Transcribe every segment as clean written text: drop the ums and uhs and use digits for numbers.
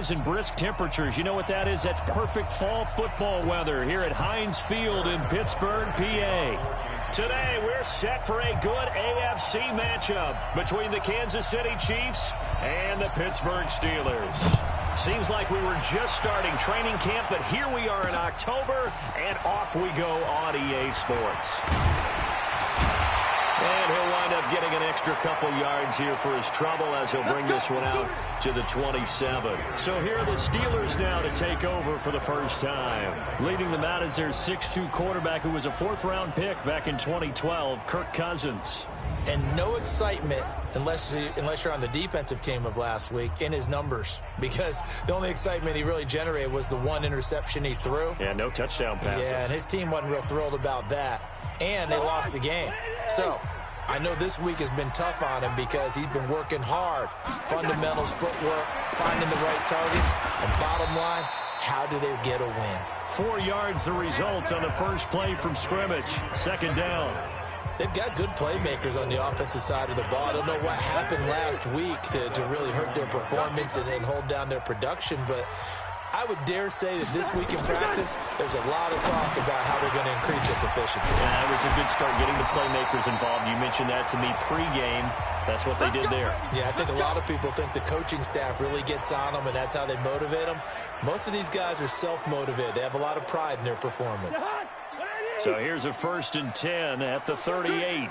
skies and brisk temperatures. You know what that is? That's perfect fall football weather here at Heinz Field in Pittsburgh, PA. Today, we're set for a good AFC matchup between the Kansas City Chiefs and the Pittsburgh Steelers. Seems like we were just starting training camp, but here we are in October, and off we go on EA Sports. And he'll wind up getting an extra couple yards here for his trouble as he'll bring this one out to the 27. So here are the Steelers now to take over for the first time. Leading them out is their 6'2 quarterback who was a fourth-round pick back in 2012, Kirk Cousins. And no excitement unless you're on the defensive team of last week in his numbers, because the only excitement he really generated was the one interception he threw. Yeah, no touchdown passes. Yeah, and his team wasn't real thrilled about that. And they lost the game. So I know this week has been tough on him because he's been working hard. Fundamentals, footwork, finding the right targets. And bottom line, how do they get a win? 4 yards the result on the first play from scrimmage. Second down. They've got good playmakers on the offensive side of the ball. I don't know what happened last week to really hurt their performance and hold down their production, but I would dare say that this week in practice, there's a lot of talk about how they're going to increase their proficiency. Yeah, it was a good start getting the playmakers involved. You mentioned that to me pregame. That's what they did there. Yeah, I think a lot of people think the coaching staff really gets on them, and that's how they motivate them. Most of these guys are self-motivated. They have a lot of pride in their performance. So here's a 1st and 10 at the 38.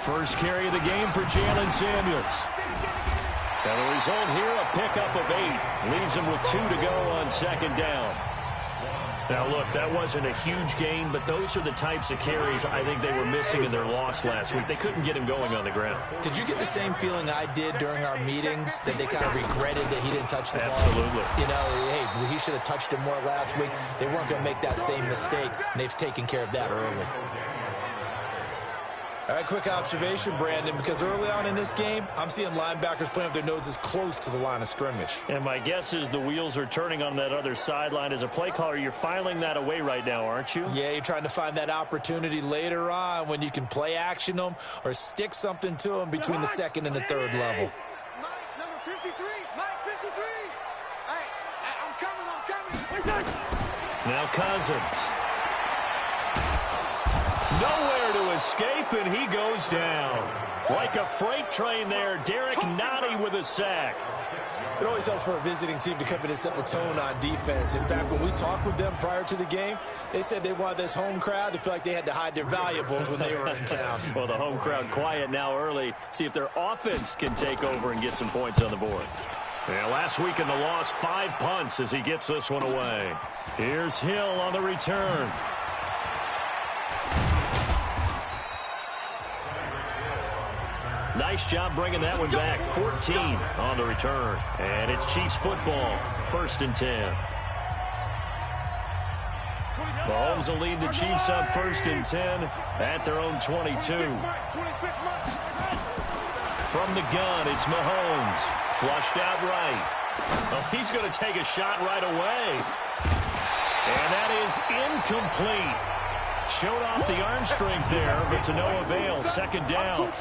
First carry of the game for Jalen Samuels. And the result here, a pickup of 8. Leaves him with 2 to go on second down. Now, look, that wasn't a huge gain, but those are the types of carries I think they were missing in their loss last week. They couldn't get him going on the ground. Did you get the same feeling I did during our meetings, that they kind of regretted that he didn't touch the ball? Absolutely. You know, hey, he should have touched it more last week. They weren't going to make that same mistake, and they've taken care of that early. All right, quick observation, Brandon, because early on in this game, I'm seeing linebackers playing with their noses close to the line of scrimmage. And my guess is the wheels are turning on that other sideline. As a play caller, you're filing that away right now, aren't you? Yeah, you're trying to find that opportunity later on when you can play action them or stick something to them between the second and the third level. Mike, number 53. Mike, 53. Hey, I'm coming. Now Cousins. Nowhere to escape, and he goes down. Like a freight train there, Derek Nottie with a sack. It always helps for a visiting team to come in and set the tone on defense. In fact, when we talked with them prior to the game, they said they wanted this home crowd to feel like they had to hide their valuables when they were in town. Well, the home crowd quiet now early. See if their offense can take over and get some points on the board. Yeah, last week in the loss, 5 punts as he gets this one away. Here's Hill on the return. Nice job bringing that one back. 14 on the return. And it's Chiefs football. 1st and 10. Mahomes will lead the Chiefs up 1st and 10 at their own 22. From the gun, it's Mahomes. Flushed out right. Oh, he's going to take a shot right away. And that is incomplete. Showed off the arm strength there, but to no avail. Second down.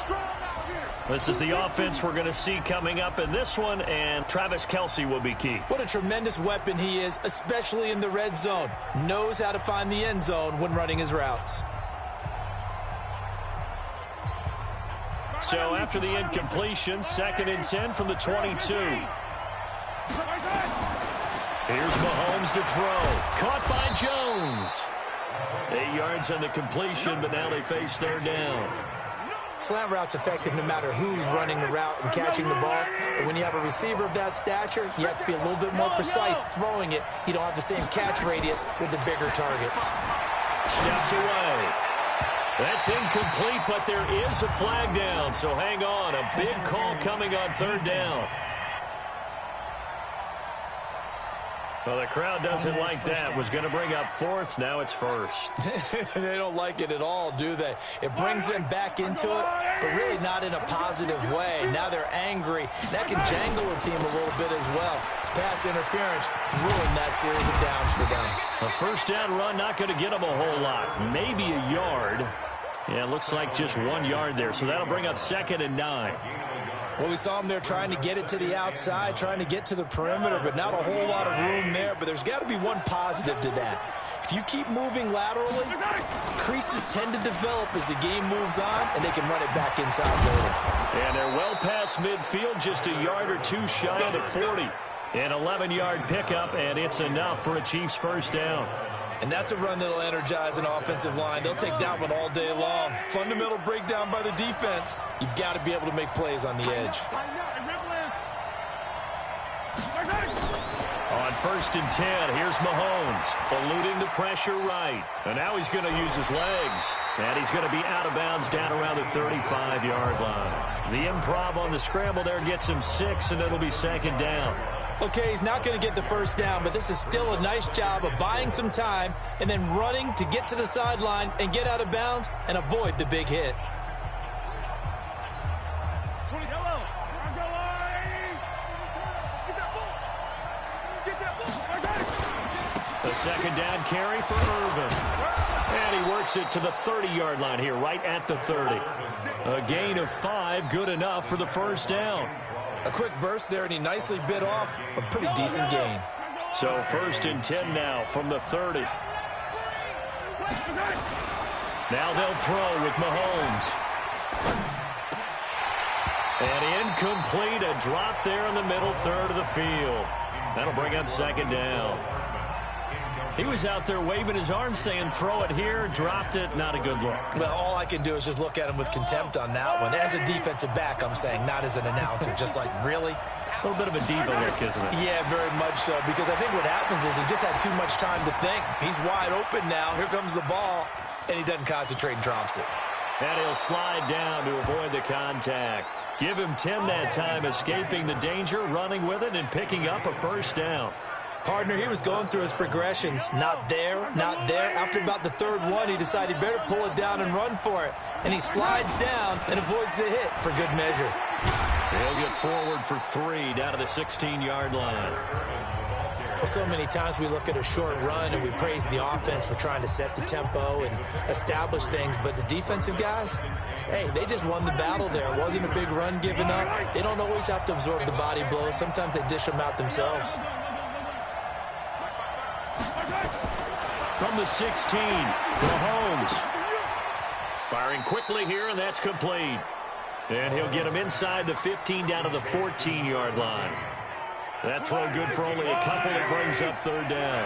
This is the offense we're going to see coming up in this one, and Travis Kelce will be key. What a tremendous weapon he is, especially in the red zone. Knows how to find the end zone when running his routes. So after the incompletion, 2nd and 10 from the 22. Here's Mahomes to throw. Caught by Jones. 8 yards on the completion, but now they face third down. Slant route's effective no matter who's running the route and catching the ball. But when you have a receiver of that stature, you have to be a little bit more precise throwing it. You don't have the same catch radius with the bigger targets. Steps away. That's incomplete, but there is a flag down. So hang on. A big call coming on third down. Well, the crowd doesn't like that. Was going to bring up 4th. Now it's 1st. They don't like it at all, do they? It brings them back into it, but really not in a positive way. Now they're angry. That can jangle a team a little bit as well. Pass interference ruined that series of downs for them. A first down run not going to get them a whole lot. Maybe a yard. Yeah, it looks like just 1 yard there. So that'll bring up 2nd and 9. Well, we saw him there trying to get it to the outside, trying to get to the perimeter, but not a whole lot of room there. But there's got to be one positive to that. If you keep moving laterally, creases tend to develop as the game moves on, and they can run it back inside later. And they're well past midfield, just a yard or two shy of the 40. An 11-yard pickup, and it's enough for a Chiefs first down. And that's a run that'll energize an offensive line. They'll take that one all day long. Fundamental breakdown by the defense. You've got to be able to make plays on the edge. On 1st and 10, here's Mahomes, eluding the pressure right. And now he's going to use his legs. And he's going to be out of bounds down around the 35-yard line. The improv on the scramble there gets him 6, and it'll be 2nd down. Okay, he's not going to get the first down, but this is still a nice job of buying some time and then running to get to the sideline and get out of bounds and avoid the big hit. The 2nd down carry for Irvin. And he works it to the 30-yard line here, right at the 30. A gain of 5, good enough for the first down. A quick burst there, and he nicely bit off a pretty decent gain. So 1st and 10 now from the 30. Now they'll throw with Mahomes. And incomplete, a drop there in the middle third of the field. That'll bring up 2nd down. He was out there waving his arms saying, throw it here, dropped it, not a good look. Well, all I can do is just look at him with contempt on that one. As a defensive back, I'm saying, not as an announcer. Just like, really? A little bit of a diva look, isn't it? Yeah, very much so, because I think what happens is he just had too much time to think. He's wide open now. Here comes the ball, and he doesn't concentrate and drops it. And he'll slide down to avoid the contact. Give him 10 that time, escaping the danger, running with it, and picking up a first down. Partner, he was going through his progressions. Not there, not there. After about the 3rd one, he decided he better pull it down and run for it. And he slides down and avoids the hit for good measure. He'll get forward for 3 down to the 16-yard line. Well, so many times we look at a short run and we praise the offense for trying to set the tempo and establish things. But the defensive guys, hey, they just won the battle there. It wasn't a big run given up. They don't always have to absorb the body blows. Sometimes they dish them out themselves. From the 16, Mahomes. Firing quickly here, and that's complete. And he'll get him inside the 15 down to the 14-yard line. That throw good for only a couple. It brings up 3rd down.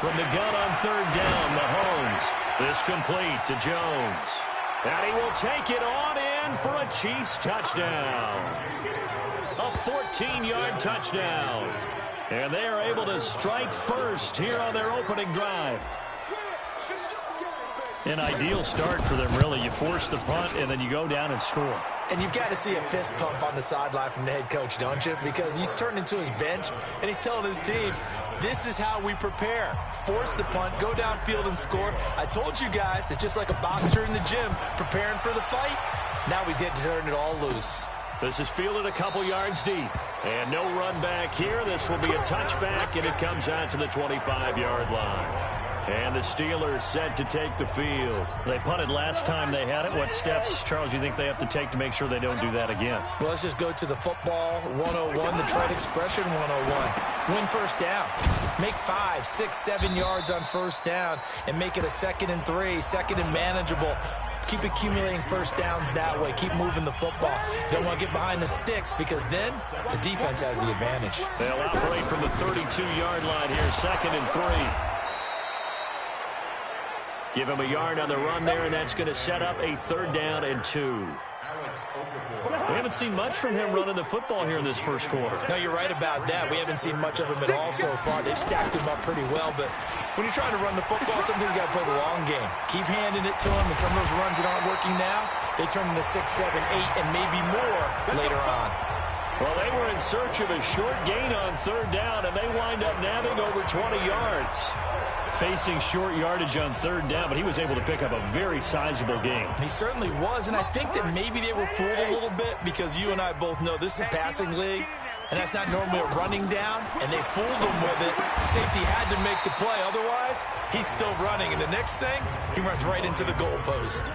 From the gun on 3rd down, Mahomes. This complete to Jones. And he will take it on in for a Chiefs touchdown. A 14-yard touchdown. And they are able to strike first here on their opening drive. An ideal start for them, really. You force the punt, and then you go down and score. And you've got to see a fist pump on the sideline from the head coach, don't you? Because he's turned into his bench, and he's telling his team, this is how we prepare. Force the punt, go downfield and score. I told you guys, it's just like a boxer in the gym preparing for the fight. Now we get to turn it all loose. This is fielded a couple yards deep. And no run back here. This will be a touchback, and it comes out to the 25-yard line. And the Steelers set to take the field. They punted last time they had it. What steps, Charles, you think they have to take to make sure they don't do that again? Well, let's just go to the football 101, the trade expression 101. Win first down. Make 5, 6, 7 yards on first down and make it a 2nd and 3, 2nd and manageable. Keep accumulating first downs that way. Keep moving the football. You don't want to get behind the sticks because then the defense has the advantage. They'll operate from the 32-yard line here, 2nd and 3. Give him a yard on the run there, and that's going to set up a 3rd down and 2. We haven't seen much from him running the football here in this first quarter. No, you're right about that. We haven't seen much of him at all so far. They've stacked him up pretty well, but when you're trying to run the football, sometimes you got to play the long game. Keep handing it to him, and some of those runs that aren't working now, they turn into 6, 7, 8, and maybe more later on. Well, they were in search of a short gain on 3rd down, and they wind up nabbing over 20 yards. Facing short yardage on 3rd down, but he was able to pick up a very sizable gain. He certainly was, and I think that maybe they were fooled a little bit because you and I both know this is a passing league. And that's not normally a running down, and they fooled him with it. Safety had to make the play. Otherwise, he's still running. And the next thing, he runs right into the goalpost.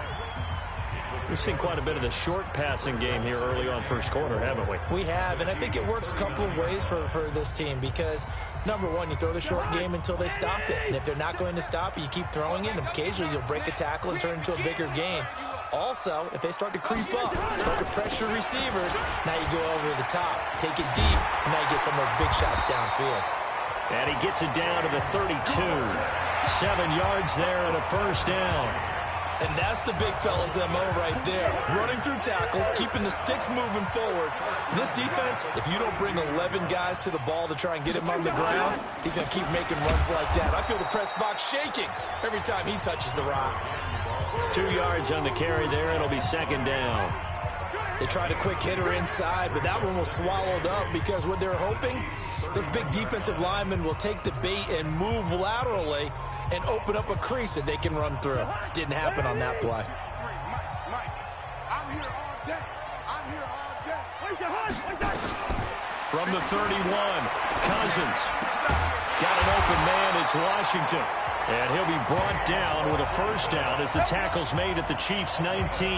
We've seen quite a bit of the short passing game here early on first quarter, haven't we? We have, and I think it works a couple of ways for this team because, number one, you throw the short game until they stop it. And if they're not going to stop it, you keep throwing it, and occasionally you'll break a tackle and turn it into a bigger gain. Also, if they start to creep up, start to pressure receivers, now you go over the top, take it deep, and now you get some of those big shots downfield. And he gets it down to the 32. 7 yards there and a first down. And that's the big fella's MO right there. Running through tackles, keeping the sticks moving forward. This defense, if you don't bring 11 guys to the ball to try and get him on the ground, he's going to keep making runs like that. I feel the press box shaking every time he touches the rock. 2 yards on the carry there. It'll be second down. They tried a quick hitter inside, but that one was swallowed up because what they're hoping, those big defensive linemen will take the bait and move laterally and open up a crease that they can run through. Didn't happen on that play. Mike, I'm here all day. I'm here all day. From the 31, Cousins. Got an open man. It's Washington. And he'll be brought down with a first down as the tackle's made at the Chiefs' 19.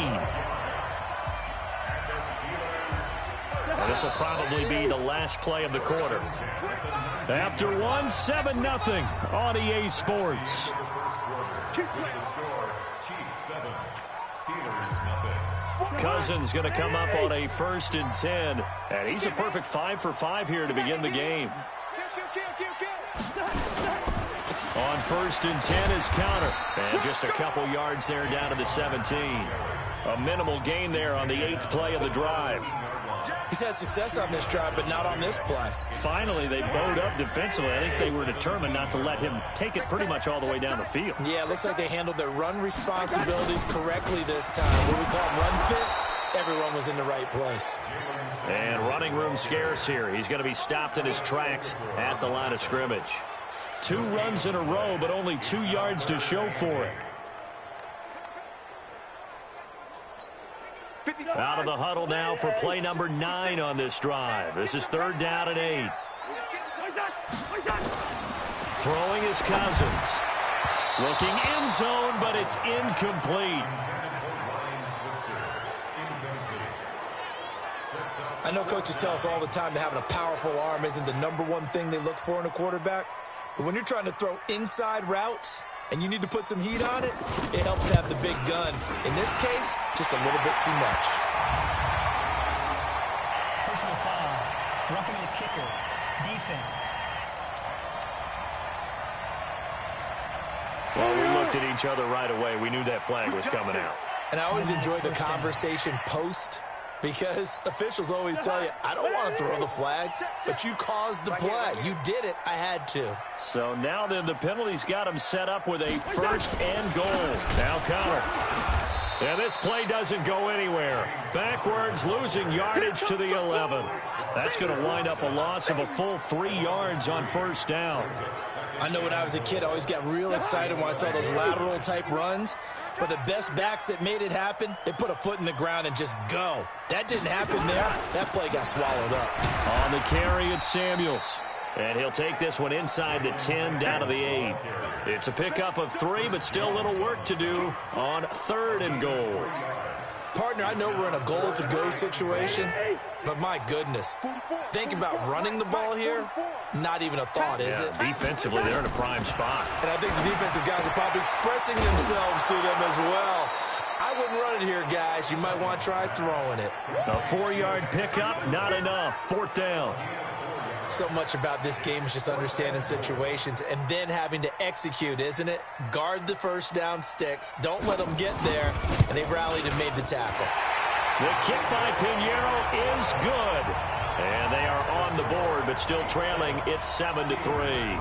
And this will probably be the last play of the quarter. After one, 7-0 on EA Sports. Cousins going to come up on a 1st and 10. And he's a perfect 5 for 5 here to begin the game. On 1st and 10 is counter. And just a couple yards there down to the 17. A minimal gain there on the 8th play of the drive. He's had success on this drive, but not on this play. Finally, they bowed up defensively. I think they were determined not to let him take it pretty much all the way down the field. Yeah, it looks like they handled their run responsibilities correctly this time. What we call run fits, everyone was in the right place. And running room scarce here. He's going to be stopped in his tracks at the line of scrimmage. 2 runs in a row, but only 2 yards to show for it. Out of the huddle now for play number 9 on this drive. This is 3rd down and 8. Throwing is Cousins. Looking end zone, but it's incomplete. I know coaches tell us all the time that having a powerful arm isn't the #1 thing they look for in a quarterback. But when you're trying to throw inside routes and you need to put some heat on it, it helps have the big gun. In this case, just a little bit too much. Personal foul. Roughing the kicker. Defense. Well, we looked at each other right away. We knew that flag was coming out. And I always enjoy the conversation post, because officials always tell you, I don't want to throw the flag, but you caused the play. You did it. I had to. So now then the penalty's got him set up with a 1st and goal. Now counter. And this play doesn't go anywhere. Backwards, losing yardage to the 11. That's going to wind up a loss of a full 3 yards on 1st down. I know when I was a kid, I always got real excited when I saw those lateral type runs. But the best backs that made it happen, they put a foot in the ground and just go. That didn't happen there. That play got swallowed up. On the carry, it's Samuels. And he'll take this one inside the 10, down to the 8. It's a pickup of 3, but still a little work to do on 3rd and goal. Partner, I know we're in a goal-to-go situation, but my goodness. Think about running the ball here. Not even a thought, is it? Defensively, they're in a prime spot. And I think the defensive guys are probably expressing themselves to them as well. I wouldn't run it here, guys. You might want to try throwing it. A 4-yard pickup, not enough. 4th down. So much about this game is just understanding situations and then having to execute, isn't it? Guard the 1st down sticks. Don't let them get there. And they rallied and made the tackle. The kick by Pinheiro is good. And they are on the board, but still trailing. It's 7-3.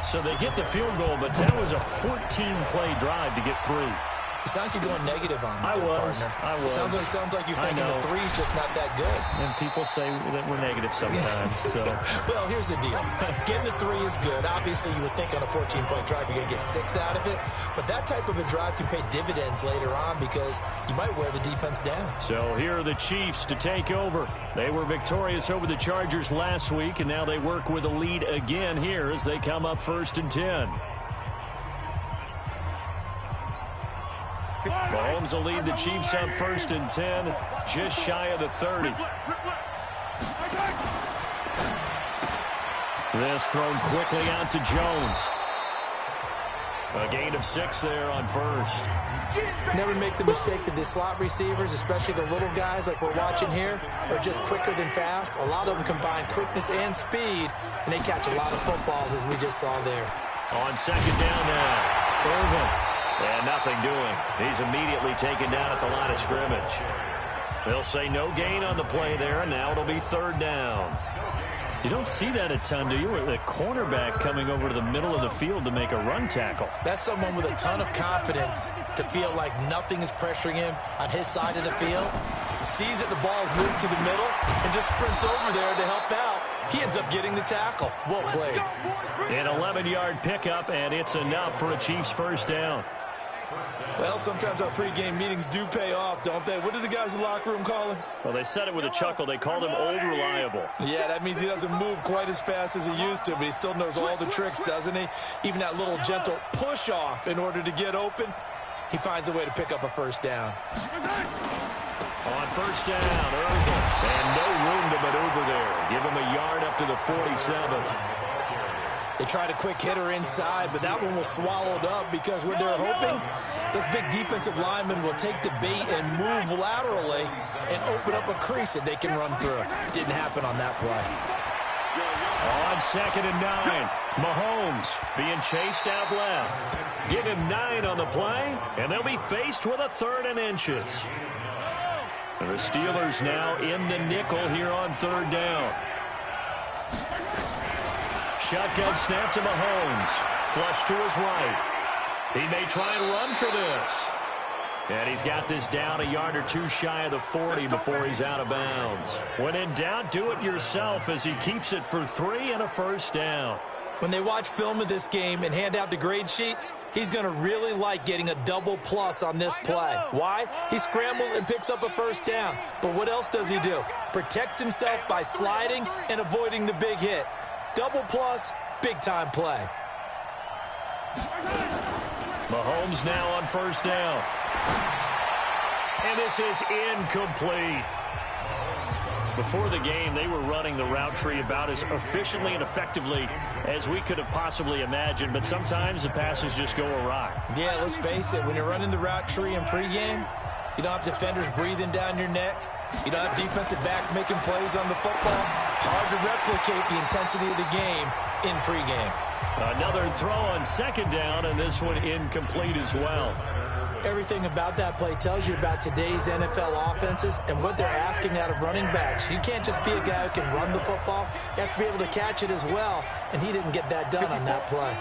So they get the field goal, but that was a 14-play drive to get through. You sound like you're going negative on me, partner. I was. Sounds like you're thinking the three's just not that good. And people say that we're negative sometimes. So. Well, here's the deal. Getting the three is good. Obviously, you would think on a 14-point drive you're going to get 6 out of it. But that type of a drive can pay dividends later on because you might wear the defense down. So here are the Chiefs to take over. They were victorious over the Chargers last week, and now they work with a lead again here as they come up 1st and 10. Mahomes will lead the Chiefs up 1st and 10, just shy of the 30. This thrown quickly out to Jones. A gain of 6 there on 1st. Never make the mistake that the slot receivers, especially the little guys like we're watching here, are just quicker than fast. A lot of them combine quickness and speed, and they catch a lot of footballs, as we just saw there. On 2nd down now, Irvin. And nothing doing. He's immediately taken down at the line of scrimmage. They'll say no gain on the play there, and now it'll be 3rd down. You don't see that a ton, do you? The cornerback coming over to the middle of the field to make a run tackle. That's someone with a ton of confidence to feel like nothing is pressuring him on his side of the field. Sees that the ball's moved to the middle and just sprints over there to help out. He ends up getting the tackle. Well played. An 11-yard pickup, and it's enough for a Chiefs 1st down. Well, sometimes our pregame meetings do pay off, don't they? What do the guys in the locker room call him? Well, they said it with a chuckle. They called him Old Reliable. Yeah, that means he doesn't move quite as fast as he used to, but he still knows all the tricks, doesn't he? Even that little gentle push-off in order to get open, he finds a way to pick up a 1st down. On 1st down, Irvin. And no room to maneuver there. Give him a yard up to the 47. They tried a quick hitter inside, but that one was swallowed up because what they're hoping, those big defensive linemen will take the bait and move laterally and open up a crease that they can run through. Didn't happen on that play. On 2nd and 9, Mahomes being chased out left. Give him 9 on the play, and they'll be faced with a 3rd and inches. And the Steelers now in the nickel here on 3rd down. Shotgun snap to Mahomes. Flush to his right. He may try and run for this. And he's got this down a yard or 2 shy of the 40 before he's out of bounds. When in doubt, do it yourself as he keeps it for 3 and a 1st down. When they watch film of this game and hand out the grade sheets, he's going to really like getting a double plus on this play. Why? He scrambles and picks up a 1st down. But what else does he do? Protects himself by sliding and avoiding the big hit. Double plus, big-time play. Mahomes now on 1st down. And this is incomplete. Before the game, they were running the route tree about as efficiently and effectively as we could have possibly imagined, but sometimes the passes just go awry. Yeah, let's face it, when you're running the route tree in pregame, you don't have defenders breathing down your neck. You don't have defensive backs making plays on the football. Hard to replicate the intensity of the game in pregame. Another throw on 2nd down, and this one incomplete as well. Everything about that play tells you about today's NFL offenses and what they're asking out of running backs. You can't just be a guy who can run the football. You have to be able to catch it as well, and he didn't get that done on that play.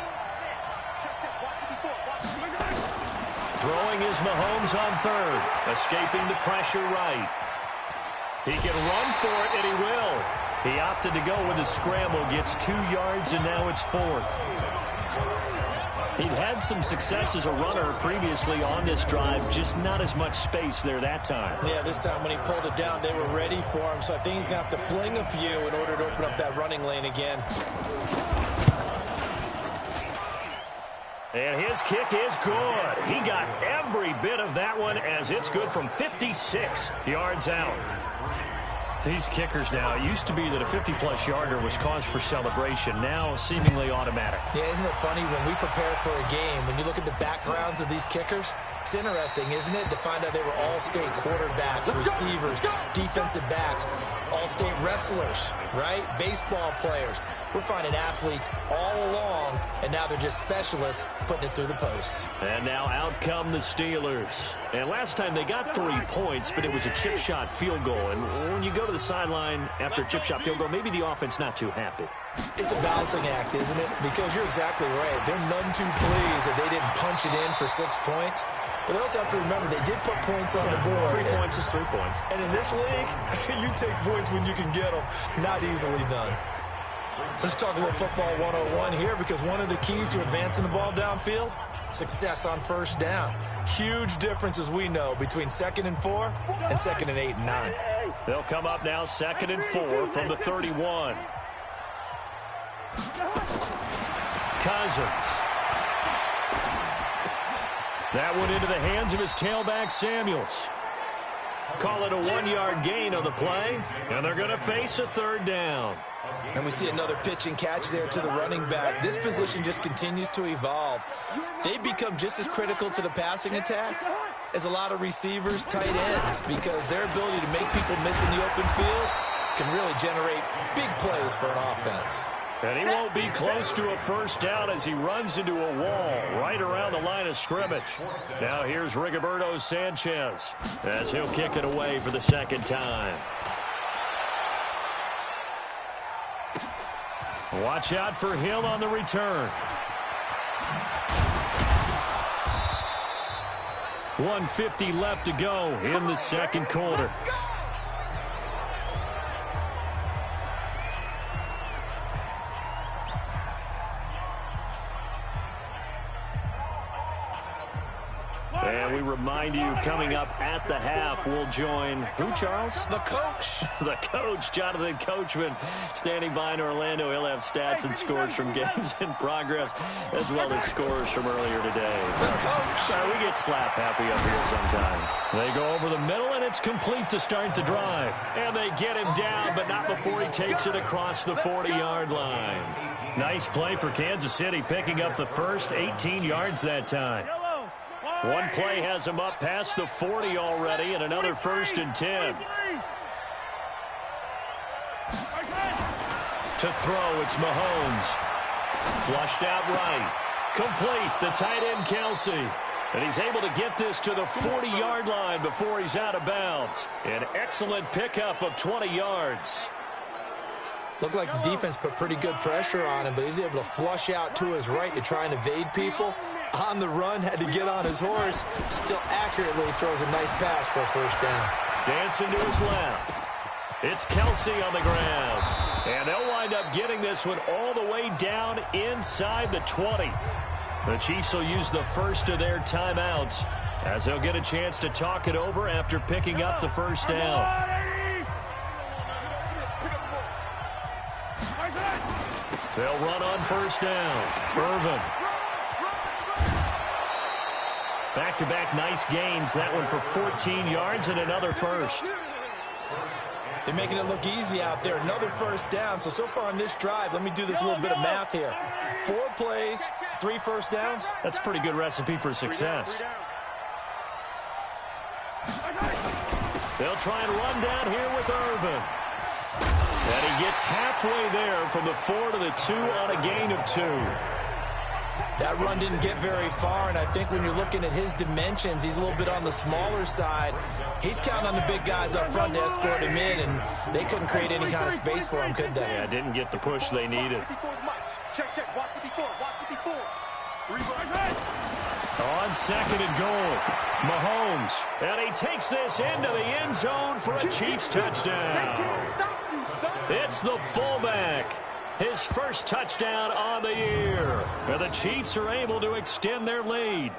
Throwing is Mahomes on 3rd, escaping the pressure right. He can run for it, and he will. He opted to go with a scramble, gets 2 yards, and now it's 4th. He'd had some success as a runner previously on this drive, just not as much space there that time. Yeah, this time when he pulled it down, they were ready for him, so I think he's going to have to fling a few in order to open up that running lane again. And his kick is good. He got every bit of that one as it's good from 56 yards out. These kickers now, it used to be that a 50-plus yarder was cause for celebration. Now, seemingly automatic. Yeah, isn't it funny when we prepare for a game, when you look at the backgrounds of these kickers, it's interesting, isn't it, to find out they were all-state quarterbacks, receivers, defensive backs, all-state wrestlers, right? Baseball players. We're finding athletes all along, and now they're just specialists putting it through the posts. And now out come the Steelers. And last time they got 3 points, but it was a chip shot field goal. And when you go to the sideline after a chip shot field goal, maybe the offense not too happy. It's a balancing act, isn't it? Because you're exactly right. They're none too pleased that they didn't punch it in for 6 points. But they also have to remember they did put points on the board. 3 points is 3 points. And in this league, you take points when you can get them. Not easily done. Let's talk a little football 101 here, because one of the keys to advancing the ball downfield, success on first down. Huge difference, as we know, between 2nd and 4 and 2nd and 8 and 9. They'll come up now 2nd and 4 from the 31. Cousins. That one into the hands of his tailback, Samuels. Call it a 1-yard gain on the play, and they're going to face a 3rd down. And we see another pitch and catch there to the running back. This position just continues to evolve. They become just as critical to the passing attack as a lot of receivers, tight ends, because their ability to make people miss in the open field can really generate big plays for an offense. And he won't be close to a 1st down as he runs into a wall right around the line of scrimmage. Now here's Rigoberto Sanchez as he'll kick it away for the 2nd time. Watch out for Hill on the return. 1:50 left to go in the 2nd quarter. And we remind you, coming up at the half, we'll join who, Charles? The coach. The coach, Jonathan Coachman, standing by in Orlando. He'll have stats and scores from games in progress, as well as scores from earlier today. The coach. We get slap happy up here sometimes. They go over the middle, and it's complete to start the drive. And they get him down, but not before he takes it across the 40-yard line. Nice play for Kansas City, picking up the first 18 yards that time. One play has him up past the 40 already, and another 1st and 10. To throw, it's Mahomes. Flushed out right. Complete, the tight end Kelsey. And he's able to get this to the 40-yard line before he's out of bounds. An excellent pickup of 20 yards. Looked like the defense put pretty good pressure on him, but he's able to flush out to his right to try and evade people. On the run, had to get on his horse. Still accurately throws a nice pass for a 1st down. Dancing to his left. It's Kelsey on the ground. And they'll wind up getting this one all the way down inside the 20. The Chiefs will use the first of their timeouts as they'll get a chance to talk it over after picking up the 1st down. They'll run on 1st down. Irvin. Back-to-back nice gains. That one for 14 yards and another 1st. They're making it look easy out there. Another 1st down. So far on this drive, let me do this little bit of math here. 4 plays, 3 1st downs. That's a pretty good recipe for success. They'll try and run down here with Irvin. And he gets halfway there from the 4 to the 2 on a gain of 2. That run didn't get very far, and I think when you're looking at his dimensions, he's a little bit on the smaller side. He's counting on the big guys up front to escort him in, and they couldn't create any kind of space for him, could they? Yeah, didn't get the push they needed. Check. Watch the before. On 2nd and goal, Mahomes. And he takes this into the end zone for a Chiefs touchdown. It's the fullback. His first touchdown on the year. And the Chiefs are able to extend their lead.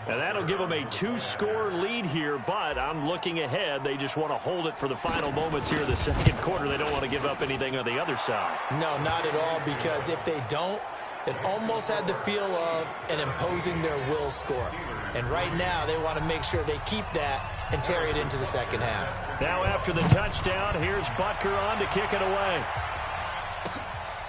And that'll give them a 2-score lead here, but I'm looking ahead. They just want to hold it for the final moments here in the 2nd quarter. They don't want to give up anything on the other side. No, not at all, because if they don't, it almost had the feel of an imposing their will score. And right now, they want to make sure they keep that and carry it into the 2nd half. Now after the touchdown, here's Butker on to kick it away.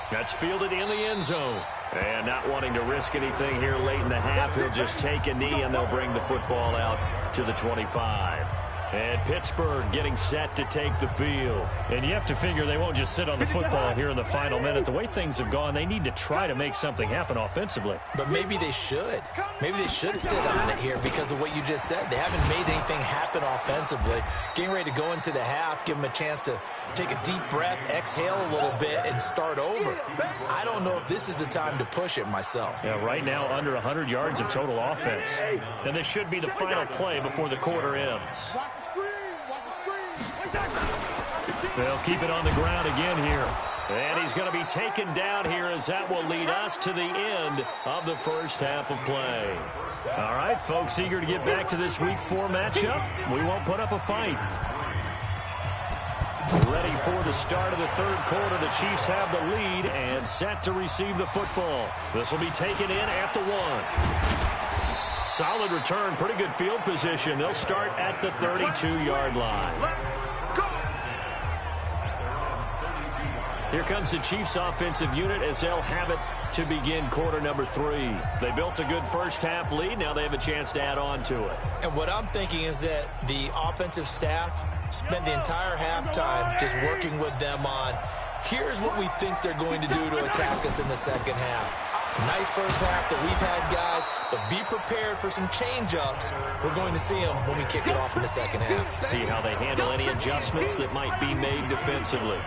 That's fielded in the end zone. And not wanting to risk anything here late in the half, he'll just take a knee, and they'll bring the football out to the 25. And Pittsburgh getting set to take the field. And you have to figure they won't just sit on the football here in the final minute. The way things have gone, they need to try to make something happen offensively. But maybe they should. Maybe they should sit on it here because of what you just said. They haven't made anything happen offensively. Getting ready to go into the half, give them a chance to take a deep breath, exhale a little bit, and start over. I don't know if this is the time to push it myself. Yeah, right now under 100 yards of total offense. And this should be the final play before the quarter ends. They'll keep it on the ground again here. And he's going to be taken down here as that will lead us to the end of the first half of play. All right, folks, eager to get back to this Week 4 matchup. We won't put up a fight. Ready for the start of the third quarter. The Chiefs have the lead and set to receive the football. This will be taken in at the 1. Solid return, pretty good field position. They'll start at the 32-yard line. Here comes the Chiefs offensive unit as they'll have it to begin quarter number 3. They built a good first half lead. Now they have a chance to add on to it. And what I'm thinking is that the offensive staff spent the entire halftime just working with them on, here's what we think they're going to do to attack us in the second half. Nice first half that we've had, guys, but be prepared for some change-ups. We're going to see them when we kick it off in the second half. See how they handle any adjustments that might be made defensively.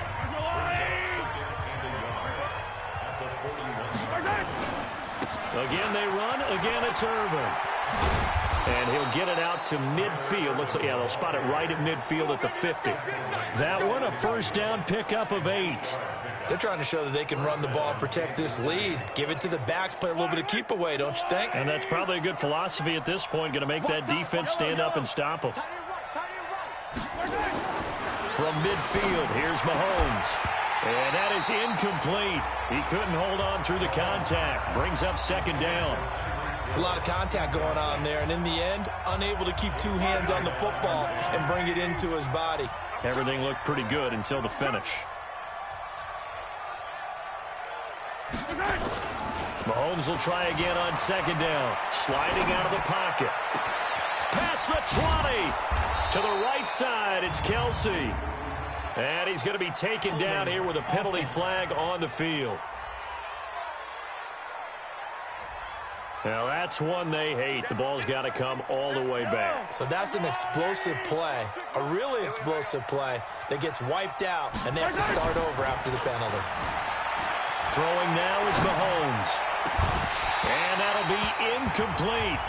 Again, they run. Again, it's Irvin. And he'll get it out to midfield. Looks like, yeah, they'll spot it right at midfield at the 50. That one, a first down pickup of 8. They're trying to show that they can run the ball, protect this lead. Give it to the backs, play a little bit of keep away, don't you think? And that's probably a good philosophy at this point. Going to make that defense stand up and stop them. From midfield, here's Mahomes. And that is incomplete. He couldn't hold on through the contact. Brings up second down. It's a lot of contact going on there, and in the end, unable to keep 2 hands on the football and bring it into his body. Everything looked pretty good until the finish. Mahomes will try again on second down. Sliding out of the pocket. Past the 20. To the right side, it's Kelsey. And he's going to be taken down here with a penalty flag on the field. Now, that's one they hate. The ball's got to come all the way back. So that's an explosive play, a really explosive play that gets wiped out, and they have to start over after the penalty. Throwing now is Mahomes. And that'll be incomplete.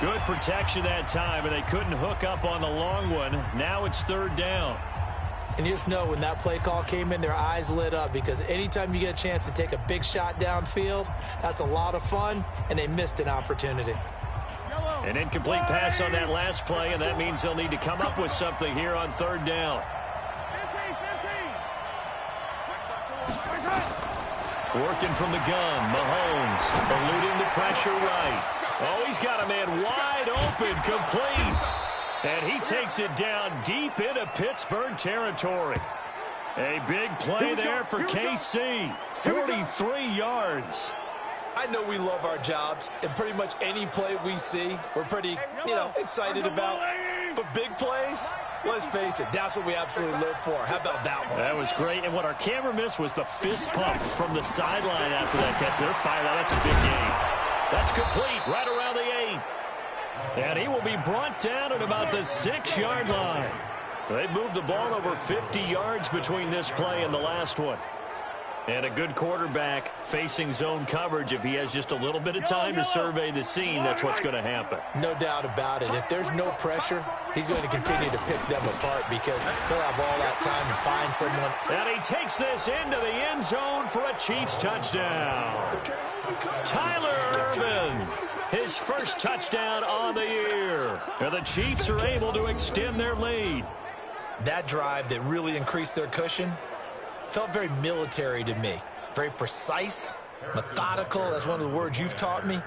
Good protection that time, and they couldn't hook up on the long one. Now it's third down. And you just know when that play call came in, their eyes lit up because anytime you get a chance to take a big shot downfield, that's a lot of fun, and they missed an opportunity. An incomplete pass on that last play, and that means they'll need to come up with something here on third down. Working from the gun, Mahomes eluding the pressure right. Oh, he's got a man wide open, complete. And he takes it down deep into Pittsburgh territory. A big play there for KC. 43 yards. I know we love our jobs, and pretty much any play we see, we're pretty, excited about. But big plays, let's face it, that's what we absolutely live for. How about that one? That was great. And what our camera missed was the fist pump from the sideline after that catch. They're fired out. That's a big game. That's complete right around the 8. And he will be brought down at about the 6-yard line. They moved the ball over 50 yards between this play and the last one. And a good quarterback facing zone coverage. If he has just a little bit of time to survey the scene, that's what's going to happen. No doubt about it. If there's no pressure, he's going to continue to pick them apart because he'll have all that time to find someone. And he takes this into the end zone for a Chiefs touchdown. Tyler Irvin, his first touchdown on the year. And the Chiefs are able to extend their lead. That drive that really increased their cushion felt very military to me. Very precise, methodical. That's one of the words you've taught me.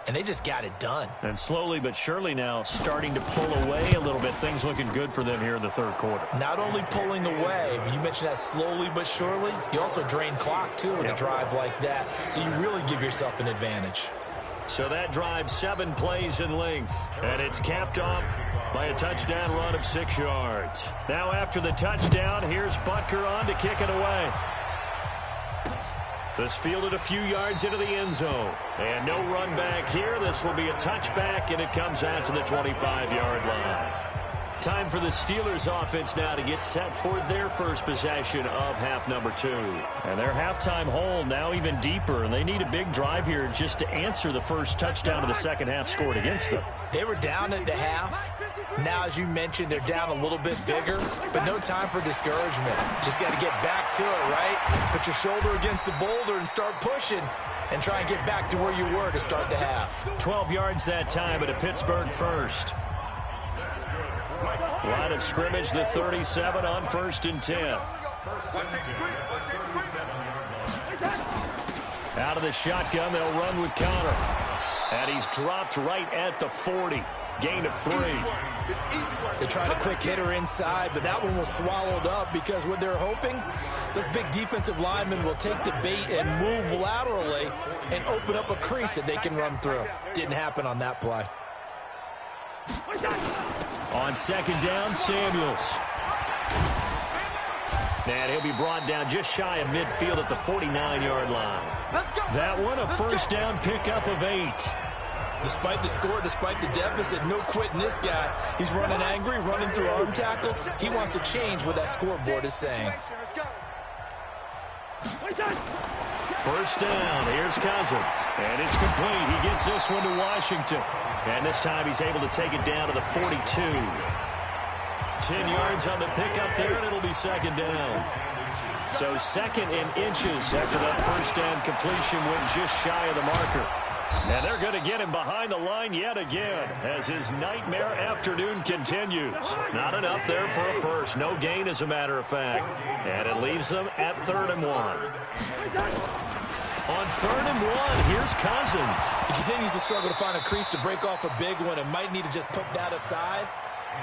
And they just got it done. And slowly but surely now starting to pull away a little bit. Things looking good for them here in the third quarter. Not only pulling away, but you mentioned that slowly but surely. You also drain clock, too, with a drive like that. So you really give yourself an advantage. So that drives 7 plays in length, and it's capped off by a touchdown run of 6 yards. Now after the touchdown, here's Butker on to kick it away. This fielded a few yards into the end zone. And no run back here. This will be a touchback, and it comes out to the 25-yard line. Time for the Steelers offense now to get set for their first possession of half number 2. And their halftime hole now even deeper, and they need a big drive here just to answer the first touchdown of the second half scored against them. They were down at the half. Now, as you mentioned, they're down a little bit bigger, but no time for discouragement. Just got to get back to it, right? Put your shoulder against the boulder and start pushing and try and get back to where you were to start the half. 12 yards that time at a Pittsburgh first. Line of scrimmage, the 37 on 1st and 10. Out of the shotgun, they'll run with Connor. And he's dropped right at the 40. Gain of 3. They tried a quick hitter inside, but that one was swallowed up because what they're hoping, those big defensive linemen will take the bait and move laterally and open up a crease that they can run through. Didn't happen on that play. On second down, Samuels. And he'll be brought down just shy of midfield at the 49-yard line. That one, a first down pickup of 8. Despite the score, despite the deficit, no quitting this guy. He's running angry, running through arm tackles. He wants to change what that scoreboard is saying. First down, here's Cousins. And it's complete. He gets this one to Washington. And this time he's able to take it down to the 42. 10 yards on the pickup there, and it'll be second down. So second and inches after that first down completion went just shy of the marker. And they're going to get him behind the line yet again as his nightmare afternoon continues. Not enough there for a first. No gain, as a matter of fact. And it leaves them at 3rd and 1. On 3rd and 1, here's Cousins. He continues to struggle to find a crease to break off a big one and might need to just put that aside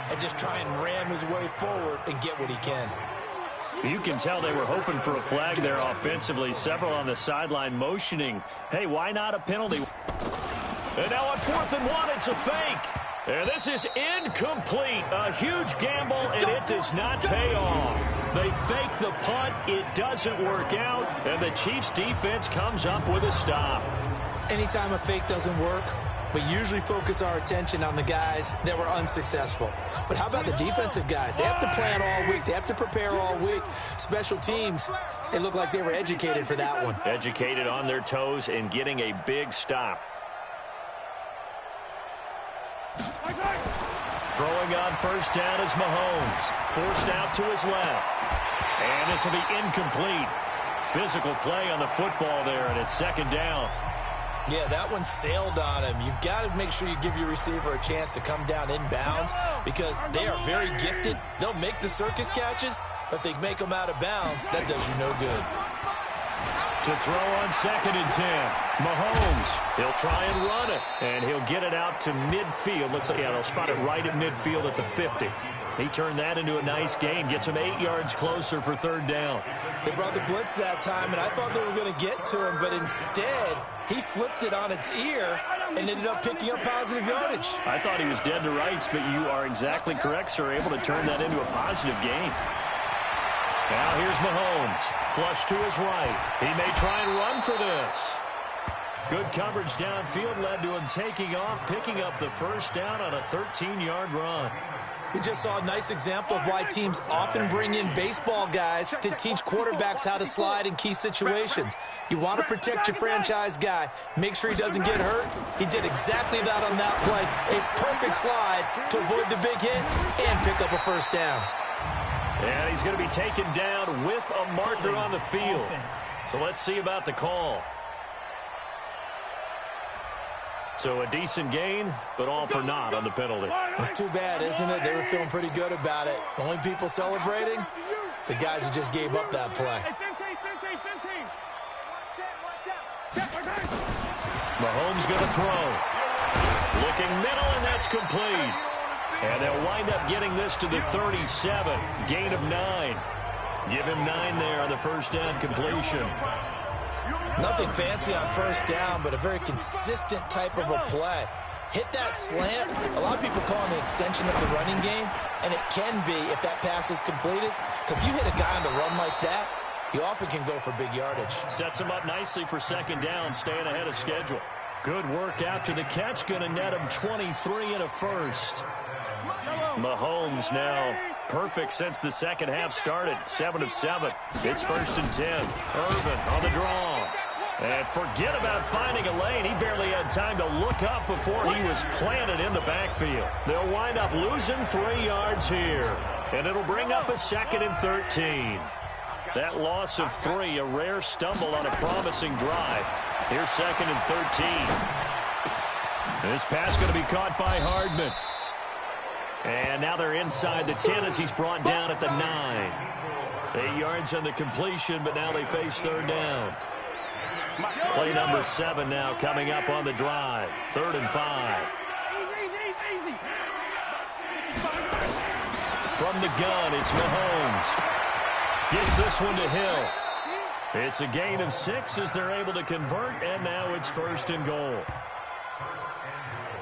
and just try and ram his way forward and get what he can. You can tell they were hoping for a flag there offensively. Several on the sideline motioning, hey, why not a penalty? And now on 4th and 1, it's a fake. And this is incomplete. A huge gamble, and it does not pay off. They fake the punt. It doesn't work out, and the Chiefs' defense comes up with a stop. Anytime a fake doesn't work, we usually focus our attention on the guys that were unsuccessful. But how about the defensive guys? They have to plan all week. They have to prepare all week. Special teams, they look like they were educated for that one. Educated on their toes and getting a big stop. Throwing on first down is Mahomes. Forced out to his left. And this will be incomplete. Physical play on the football there, and it's second down. Yeah, that one sailed on him. You've got to make sure you give your receiver a chance to come down inbounds because they are very gifted. They'll make the circus catches, but if they make them out of bounds, that does you no good. To throw on 2nd and 10. Mahomes, he'll try and run it, and he'll get it out to midfield. Looks like, yeah, they'll spot it right at midfield at the 50. He turned that into a nice gain, gets him 8 yards closer for 3rd down. They brought the blitz that time, and I thought they were going to get to him, but instead, he flipped it on its ear and ended up picking up positive yardage. I thought he was dead to rights, but you are exactly correct, sir, able to turn that into a positive gain. Now here's Mahomes, flush to his right. He may try and run for this. Good coverage downfield led to him taking off, picking up the first down on a 13-yard run. We just saw a nice example of why teams often bring in baseball guys to teach quarterbacks how to slide in key situations. You want to protect your franchise guy. Make sure he doesn't get hurt. He did exactly that on that play. A perfect slide to avoid the big hit and pick up a first down. And he's going to be taken down with a marker on the field. So let's see about the call. So a decent gain, but all for naught on the penalty. It's too bad, isn't it? They were feeling pretty good about it. The only people celebrating, the guys who just gave up that play. Mahomes going to throw. Looking middle, and that's complete. And they'll wind up getting this to the 37. Gain of 9. Give him 9 there on the first down completion. Nothing fancy on first down, but a very consistent type of a play. Hit that slant. A lot of people call it an extension of the running game, and it can be if that pass is completed, because you hit a guy on the run like that, you often can go for big yardage. Sets him up nicely for second down, staying ahead of schedule. Good work after the catch, going to net him 23 and a first. Mahomes now perfect since the second half started, 7 of 7. It's 1st and 10. Irvin on the draw. And forget about finding a lane. He barely had time to look up before he was planted in the backfield. They'll wind up losing 3 yards here. And it'll bring up a 2nd and 13. That loss of 3, a rare stumble on a promising drive. Here's 2nd and 13. This pass going to be caught by Hardman. And now they're inside the 10 as he's brought down at the 9. 8 yards on the completion, but now they face 3rd down. Play number 7 now coming up on the drive. 3rd and 5. From the gun, it's Mahomes. Gets this one to Hill. It's a gain of 6 as they're able to convert, and now it's 1st and goal.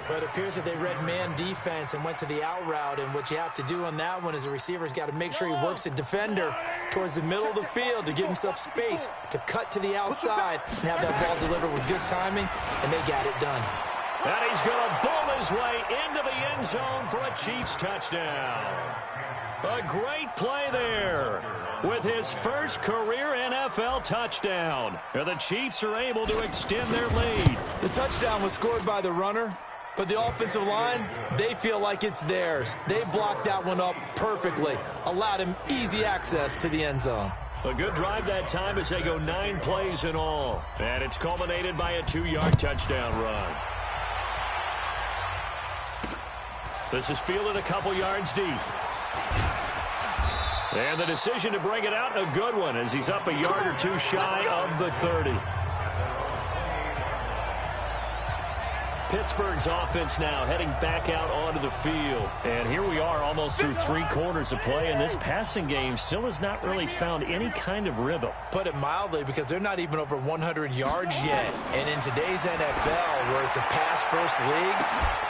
But it appears that they read man defense and went to the out route, and what you have to do on that one is the receiver's got to make sure he works the defender towards the middle of the field to give himself space to cut to the outside and have that ball delivered with good timing, and they got it done. And he's going to bowl his way into the end zone for a Chiefs touchdown. A great play there with his first career NFL touchdown. And the Chiefs are able to extend their lead. The touchdown was scored by the runner, but the offensive line, they feel like it's theirs. They blocked that one up perfectly, allowed him easy access to the end zone. A good drive that time as they go 9 plays in all. And it's culminated by a 2-yard touchdown run. This is fielded a couple yards deep. And the decision to bring it out, a good one, as he's up a yard or 2 shy of the 30. Pittsburgh's offense now heading back out onto the field. And here we are almost through 3 quarters of play, and this passing game still has not really found any kind of rhythm. Put it mildly, because they're not even over 100 yards yet. And in today's NFL, where it's a pass-first league,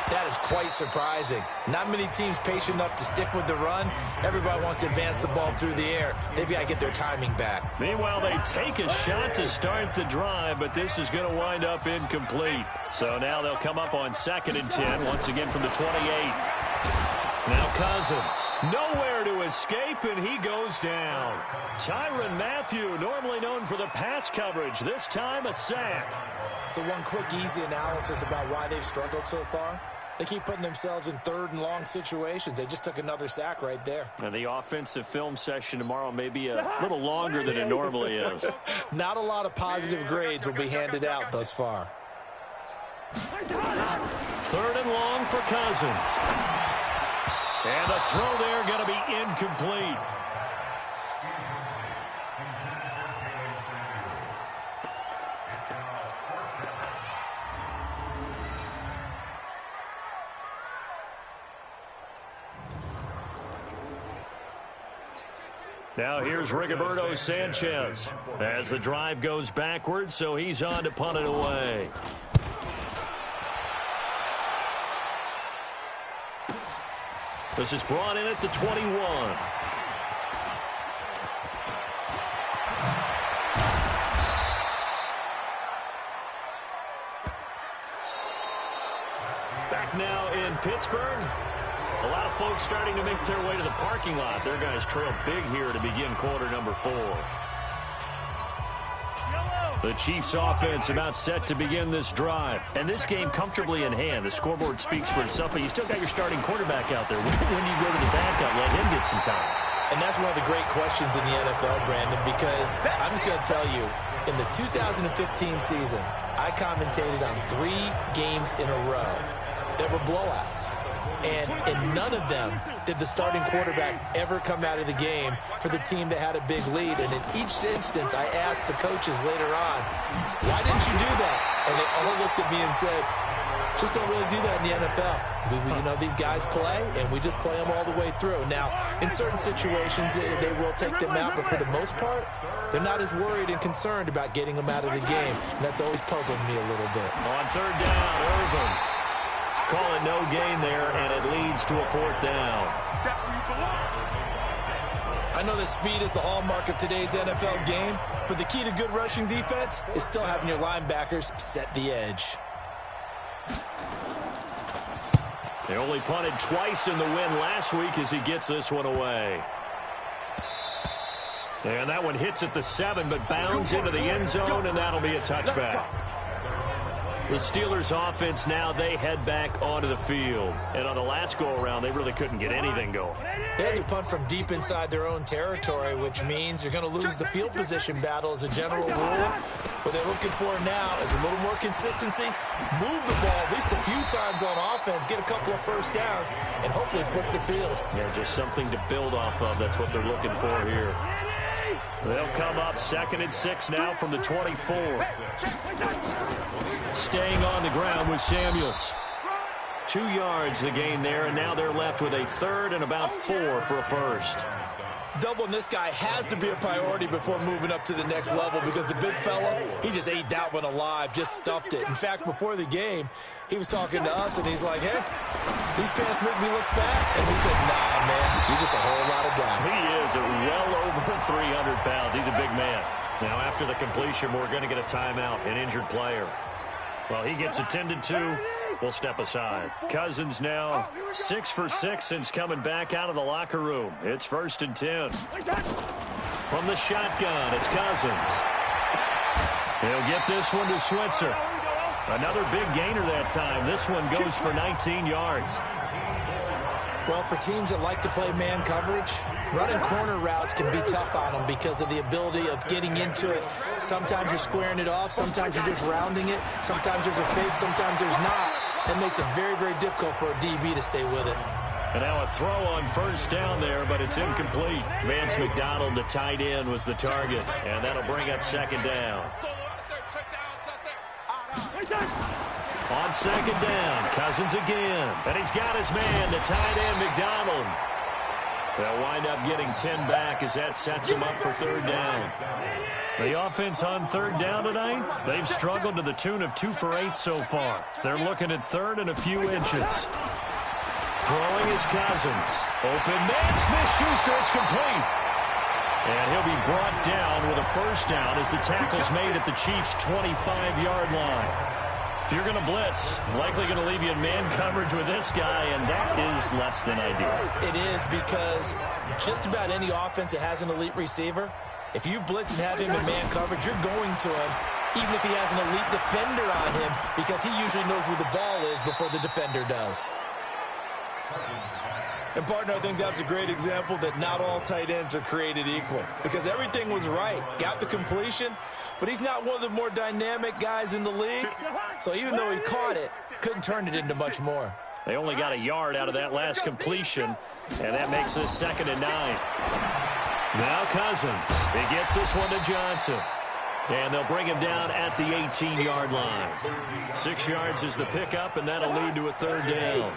that is quite surprising. Not many teams patient enough to stick with the run. Everybody wants to advance the ball through the air. They've got to get their timing back. Meanwhile, they take a shot to start the drive, but this is going to wind up incomplete. So now they'll come up on 2nd and 10, once again from the 28. Now Cousins, nowhere to escape, and he goes down. Tyrann Mathieu, normally known for the pass coverage, this time a sack. So one quick, easy analysis about why they've struggled so far. They keep putting themselves in 3rd and long situations. They just took another sack right there. And the offensive film session tomorrow may be a little longer than it normally is. Not a lot of positive grades will be handed out thus far. 3rd and long for Cousins. And the throw there going to be incomplete. Now here's Rigoberto Sanchez as the drive goes backwards, so he's on to punt it away. This is brought in at the 21. Back now in Pittsburgh. A lot of folks starting to make their way to the parking lot. Their guys trail big here to begin quarter number 4. The Chiefs offense about set to begin this drive. And this game comfortably in hand. The scoreboard speaks for itself, but you still got your starting quarterback out there. When do you go to the backup, let him get some time? And that's one of the great questions in the NFL, Brandon, because I'm just going to tell you, in the 2015 season, I commentated on 3 games in a row that were blowouts. And in none of them did the starting quarterback ever come out of the game for the team that had a big lead. And in each instance, I asked the coaches later on, why didn't you do that? And they all looked at me and said, just don't really do that in the NFL. You know, these guys play, and we just play them all the way through. Now, in certain situations, they will take them out, but for the most part, they're not as worried and concerned about getting them out of the game, and that's always puzzled me a little bit. On third down, Irvin calling no gain there, and it leads to a fourth down. I know that speed is the hallmark of today's NFL game, but the key to good rushing defense is still having your linebackers set the edge. They only punted twice in the win last week as he gets this one away. And that one hits at the 7, but bounds into the end zone, and that'll be a touchback. The Steelers offense now, they head back onto the field. And on the last go-around, they really couldn't get anything going. They had to punt from deep inside their own territory, which means you're going to lose the field position battle as a general rule. What they're looking for now is a little more consistency, move the ball at least a few times on offense, get a couple of first downs, and hopefully flip the field. Yeah, just something to build off of. That's what they're looking for here. They'll come up 2nd and 6 now from the 24. Staying on the ground with Samuels. 2 yards the gain there, and now they're left with a 3rd and about 4 for a first. Doubling this guy has to be a priority before moving up to the next level because the big fella, he just ate that one alive, just stuffed it. In fact, before the game, he was talking to us, and he's like, hey, these pants make me look fat. And we said, nah, man, you're just a whole lot of guy. He is well over 300 pounds. He's a big man. Now, after the completion, we're going to get a timeout, an injured player. Well, he gets attended to. We'll step aside. Cousins now 6 for 6 since coming back out of the locker room. It's 1st and 10. From the shotgun, it's Cousins. He'll get this one to Switzer. Another big gainer that time. This one goes for 19 yards. Well, for teams that like to play man coverage, running corner routes can be tough on them because of the ability of getting into it. Sometimes you're squaring it off. Sometimes you're just rounding it. Sometimes there's a fake. Sometimes there's not. That makes it very, very difficult for a DB to stay with it. And now a throw on 1st down there, but it's incomplete. Vance McDonald, the tight end, was the target. And that'll bring up 2nd down. On 2nd down, Cousins again. And he's got his man, the tight end, McDonald. They'll wind up getting 10 back as that sets him up for 3rd down. The offense on 3rd down tonight, they've struggled to the tune of 2 for 8 so far. They're looking at 3rd and a few inches. Throwing is Cousins. Open man, Smith-Schuster, it's complete. And he'll be brought down with a 1st down as the tackle's made at the Chiefs' 25-yard line. If you're going to blitz, likely going to leave you in man coverage with this guy, and that is less than ideal. It is because just about any offense that has an elite receiver, if you blitz and have him in man coverage, you're going to him, even if he has an elite defender on him, because he usually knows where the ball is before the defender does. And, partner, I think that's a great example that not all tight ends are created equal because everything was right. Got the completion, but he's not one of the more dynamic guys in the league. So even though he caught it, couldn't turn it into much more. They only got a yard out of that last completion, and that makes this 2nd and 9. Now Cousins. He gets this one to Johnson. And they'll bring him down at the 18-yard line. 6 yards is the pickup, and that'll lead to a 3rd down.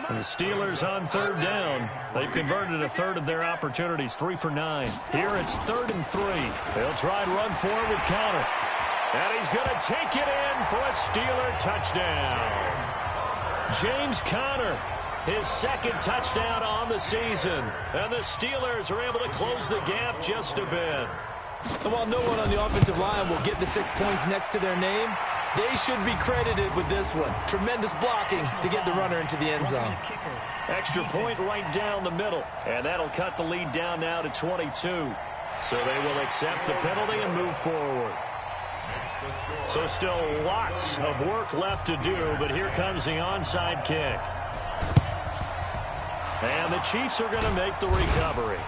And the Steelers on 3rd down. They've converted a 1/3 of their opportunities, 3 for 9. Here it's 3rd and 3. They'll try and run forward with Conner. And he's going to take it in for a Steeler touchdown. James Conner, his 2nd touchdown on the season. And the Steelers are able to close the gap just a bit. And while no one on the offensive line will get the 6 points next to their name, they should be credited with this one. Tremendous blocking to get the runner into the end zone. Extra point right down the middle. And that'll cut the lead down now to 22. So they will accept the penalty and move forward. So still lots of work left to do, but here comes the onside kick. And the Chiefs are going to make the recovery.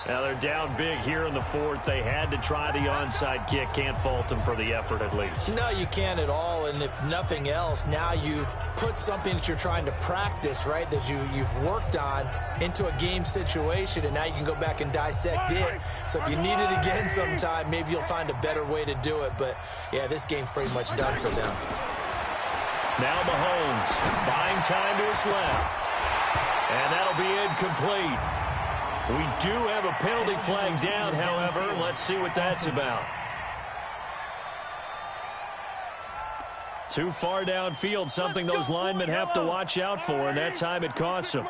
Now they're down big here in the 4th. They had to try the onside kick. Can't fault them for the effort at least. No, you can't at all. And if nothing else, now you've put something that you're trying to practice, right, that you've worked on into a game situation, and now you can go back and dissect it. So if you need it again sometime, maybe you'll find a better way to do it. But, yeah, this game's pretty much done for them. Now Mahomes buying time to his left. And that'll be incomplete. We do have a penalty flag down, however. Let's see what that's about. Too far downfield, something those linemen have to watch out for, and that time it costs them.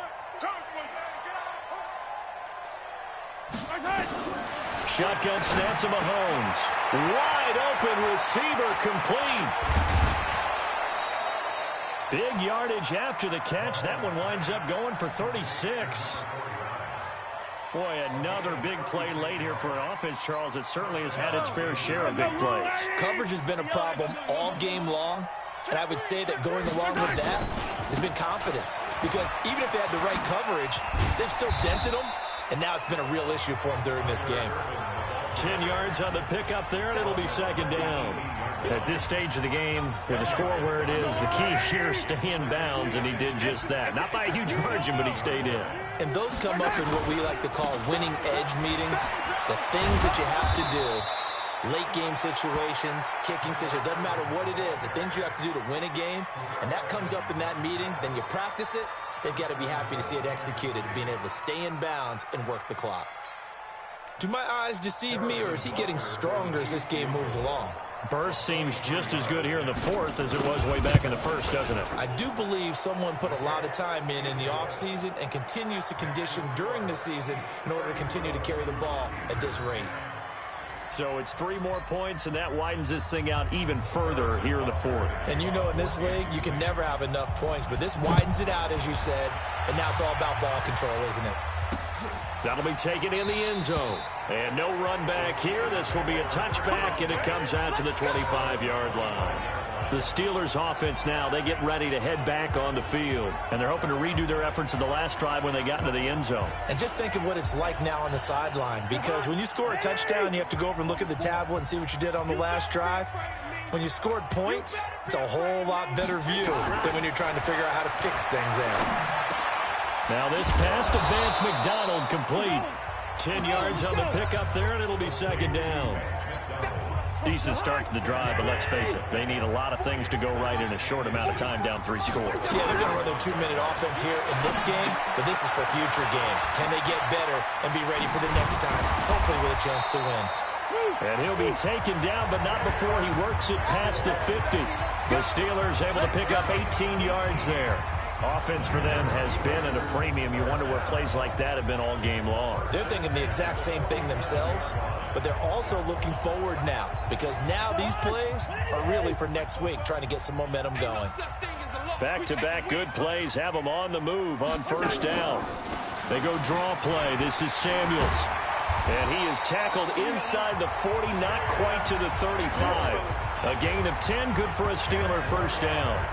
Shotgun snap to Mahomes. Wide open receiver complete. Big yardage after the catch. That one winds up going for 36. Boy, another big play late here for an offense, Charles. It certainly has had its fair share of big plays. Coverage has been a problem all game long, and I would say that going along with that has been confidence. Because even if they had the right coverage, they've still dented them, and now it's been a real issue for them during this game. 10 yards on the pickup there, and it'll be second down. At this stage of the game, with the score where it is, the key here, stay in bounds, and he did just that. Not by a huge margin, but he stayed in. And those come up in what we like to call winning edge meetings. The things that you have to do, late game situations, kicking situations, doesn't matter what it is, the things you have to do to win a game, and that comes up in that meeting, then you practice it, they've got to be happy to see it executed, being able to stay in bounds and work the clock. Do my eyes deceive me, or is he getting stronger as this game moves along? Burst seems just as good here in the fourth as it was way back in the first, doesn't it? I do believe someone put a lot of time in the offseason and continues to condition during the season in order to continue to carry the ball at this rate. So it's 3 more points, and that widens this thing out even further here in the fourth. And you know in this league, you can never have enough points, but this widens it out, as you said, and now it's all about ball control, isn't it? That'll be taken in the end zone. And no run back here. This will be a touchback, and it comes out to the 25-yard line. The Steelers offense now, they get ready to head back on the field. And they're hoping to redo their efforts in the last drive when they got into the end zone. And just think of what it's like now on the sideline, because when you score a touchdown, you have to go over and look at the tablet and see what you did on the last drive. When you scored points, it's a whole lot better view than when you're trying to figure out how to fix things there. Now this pass to Vance McDonald complete. 10 yards on the pickup there, and it'll be second down. Decent start to the drive, but let's face it, they need a lot of things to go right in a short amount of time, down 3 scores. Yeah, they're going to run their 2-minute offense here in this game, but this is for future games. Can they get better and be ready for the next time, hopefully with a chance to win? And he'll be taken down, but not before he works it past the 50. The Steelers able to pick up 18 yards there. Offense for them has been at a premium. You wonder where plays like that have been all game long. They're thinking the exact same thing themselves, but they're also looking forward now, because now these plays are really for next week, trying to get some momentum going. Back-to-back good plays have them on the move on first down. They go draw play. This is Samuels. And he is tackled inside the 40, not quite to the 35. A gain of 10, good for a Steeler first down.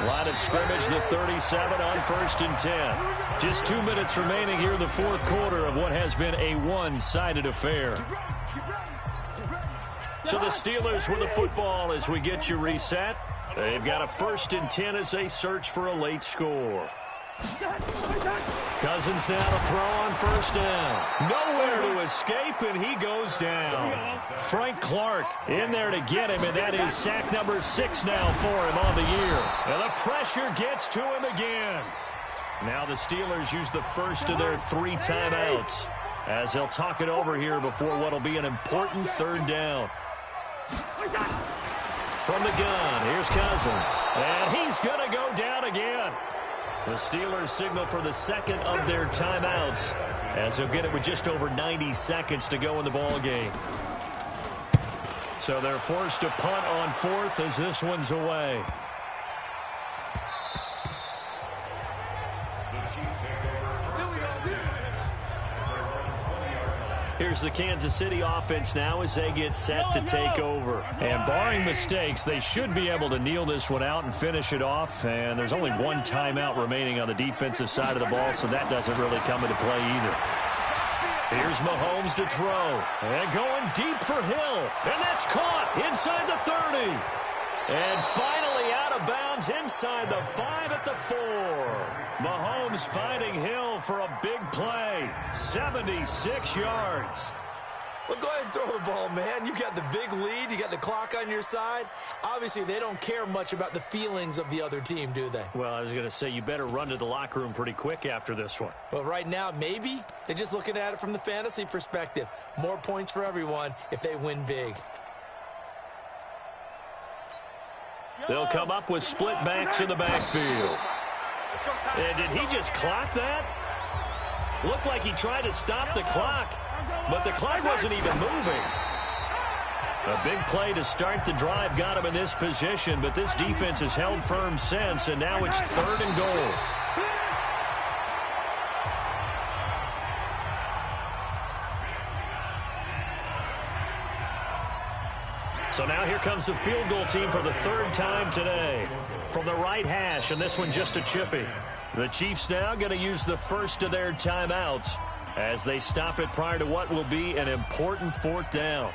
Line of scrimmage, the 37 on 1st and 10. Just 2 minutes remaining here in the fourth quarter of what has been a one-sided affair. So the Steelers with the football as we get you reset. They've got a 1st and 10 as they search for a late score. Cousins now to throw on first down. Nowhere to escape, and he goes down. Frank Clark in there to get him, and that is sack number 6 now for him on the year. And the pressure gets to him again. Now the Steelers use the first of their 3 timeouts as they'll talk it over here before what will be an important 3rd down. From the gun, here's Cousins. And he's going to go down again. The Steelers signal for the 2nd of their timeouts as they'll get it with just over 90 seconds to go in the ball game. So they're forced to punt on 4th as this one's away. Here's the Kansas City offense now as they get set to take over. And barring mistakes, they should be able to kneel this one out and finish it off. And there's only 1 timeout remaining on the defensive side of the ball, so that doesn't really come into play either. Here's Mahomes to throw. And going deep for Hill. And that's caught inside the 30. And finally out of bounds inside the 5 at the 4. Mahomes finding Hill for a big play. 76 yards. Well, go ahead and throw the ball, man. You got the big lead. You got the clock on your side. Obviously, they don't care much about the feelings of the other team, do they? Well, I was going to say, you better run to the locker room pretty quick after this one. But right now, maybe they're just looking at it from the fantasy perspective. More points for everyone if they win big. They'll come up with split backs in the backfield. And did he just clock that? Looked like he tried to stop the clock, but the clock wasn't even moving. A big play to start the drive got him in this position, but this defense has held firm since, and now it's 3rd and goal. So now here comes the field goal team for the 3rd time today. From the right hash, and this one just a chippy. The Chiefs now going to use the first of their timeouts as they stop it prior to what will be an important 4th down.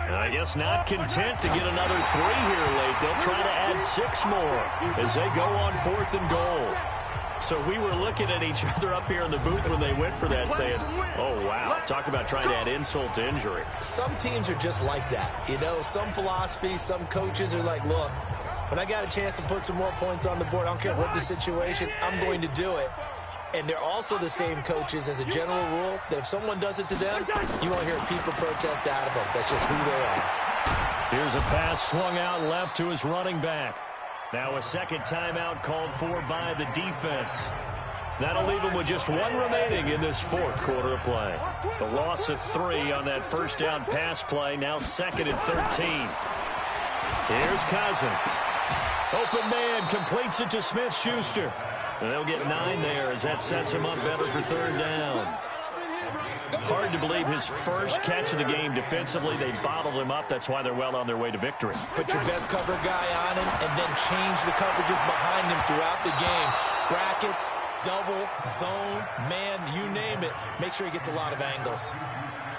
And I guess not content to get another 3 here late. They'll try to add 6 more as they go on 4th and goal. So we were looking at each other up here in the booth when they went for that saying, oh, wow, talk about trying to add insult to injury. Some teams are just like that. You know, some philosophies, some coaches are like, look, when I got a chance to put some more points on the board, I don't care what the situation, I'm going to do it. And they're also the same coaches as a general rule that if someone does it to them, you won't hear people protest out of them. That's just who they are. Here's a pass swung out left to his running back. Now a second timeout called for by the defense. That'll leave him with just 1 remaining in this 4th quarter of play. The loss of 3 on that first down pass play, now 2nd and 13. Here's Cousins. Open man, completes it to Smith-Schuster. And they'll get 9 there as that sets him up better for 3rd down. Hard to believe his first catch of the game defensively. They bottled him up. That's why they're well on their way to victory. Put your best cover guy on him and then change the coverages behind him throughout the game. Brackets, double, zone, man, you name it. Make sure he gets a lot of angles.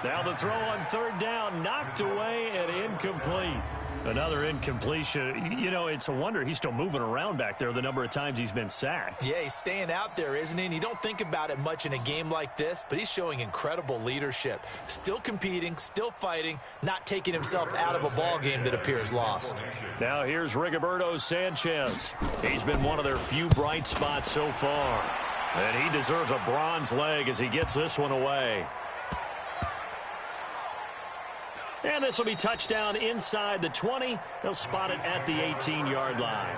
Now the throw on 3rd down, knocked away and incomplete. Another incompletion. You know, it's a wonder he's still moving around back there the number of times he's been sacked. Yeah, he's staying out there, isn't he? And you don't think about it much in a game like this, but he's showing incredible leadership. Still competing, still fighting, not taking himself out of a ball game that appears lost. Now here's Rigoberto Sanchez. He's been one of their few bright spots so far. And he deserves a bronze leg as he gets this one away. And this will be touchdown inside the 20. They'll spot it at the 18-yard line.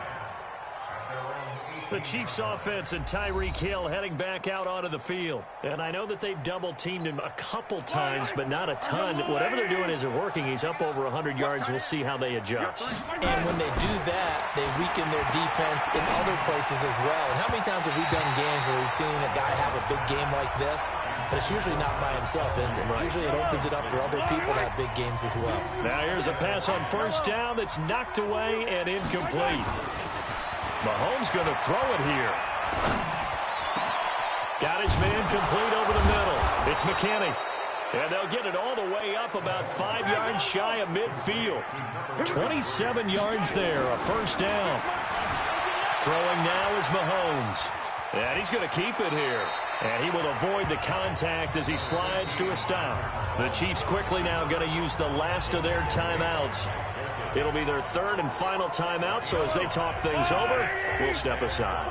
The Chiefs offense and Tyreek Hill heading back out onto the field. And I know that they've double-teamed him a couple times, but not a ton. Whatever they're doing isn't working. He's up over 100 yards. We'll see how they adjust. And when they do that, they weaken their defense in other places as well. And how many times have we done games where we've seen a guy have a big game like this? But it's usually not by himself, is it? Right. Usually it opens it up for other people to have big games as well. Now here's a pass on 1st down that's knocked away and incomplete. Mahomes going to throw it here. Got his man complete over the middle. It's McKinney. And they'll get it all the way up about 5 yards shy of midfield. 27 yards there, a 1st down. Throwing now is Mahomes. And he's going to keep it here. And he will avoid the contact as he slides to a stop. The Chiefs quickly now going to use the last of their timeouts. It'll be their 3rd and final timeout, so as they talk things over, we'll step aside.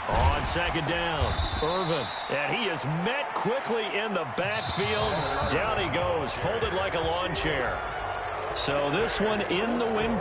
On 2nd down, Irvin. And he is met quickly in the backfield. Down he goes, folded like a lawn chair. So this one in the win.